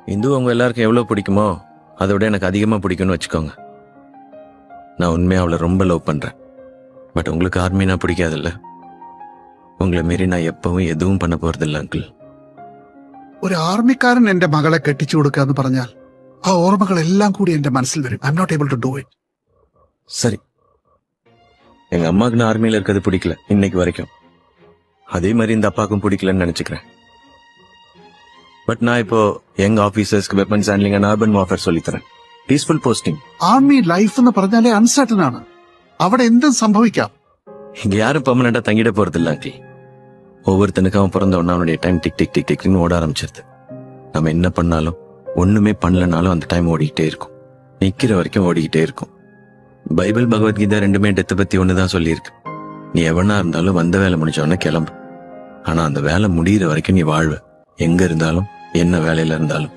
இந்து உங்க எல்லாருக்கும் எவ்வளவு பிடிக்குமோ அதை விட எனக்கு அதிகமா பிடிக்கும்னு வச்சுக்கோங்க. நான் உண்மையா அவளை ரொம்ப லவ் பண்றேன். பட் உங்களுக்கு ஆர்மினா பிடிக்காதுல்ல. உங்களை மீறி நான் எப்பவும் எதுவும் பண்ண போறதில்ல அங்கிள். ഒരു ആർമിക്കാരൻ എന്റെ മകളെ കെട്ടിച്ചു കൊടുക്കാന്ന് പറഞ്ഞാൽ ആ ഓർമ്മകളെല്ലാം കൂടി എന്റെ മനസ്സിൽ വരും. I'm not able to do it. சரி, எங்க அம்மாவுக்கு நான் ஆர்மியில இருக்கிறது பிடிக்கல இன்னைக்கு வரைக்கும். அதே மாதிரி இந்த அப்பாவுக்கும் பிடிக்கலன்னு நினைச்சுக்கிறேன். பட் நான் இப்போ யங் ஆபீசர்ஸ்க்கு weapons handling and urban warfare சொல்லித்தரேன். Peaceful posting. ആർമി ലൈഫ് എന്ന് പറഞ്ഞാലേ അൺസർട്ടൺ ആണ്. അവിടെ എന്തും സംഭവിക്കാം. இங்க யாரும் பெர்மனண்டா தங்கிட போறது இல்ல அங்கிள். ஒவ்வொருத்தனுக்கும் அவன் பிறந்த உடனே அவனுடைய டைம் டிக் டிக் டிக் டிக்னு ஓட ஆரம்பிச்சிருது. நம்ம என்ன பண்ணாலும் ஒண்ணுமே பண்ணலனாலும் அந்த டைம் ஓடிக்கிட்டே இருக்கும். நிக்கிற வரைக்கும் ஓடிக்கிட்டே இருக்கும். பைபிள் பகவத்கீதா ரெண்டுமே டெத்தை பத்தி ஒண்ணுதான் சொல்லியிருக்கு. நீ எவனா இருந்தாலும் வந்த வேலை முடிஞ்ச உடனே கிளம்பு. ஆனா அந்த வேலை முடியிற வரைக்கும் நீ வாழ்வ. எங்க இருந்தாலும் என்ன வேலையில இருந்தாலும்.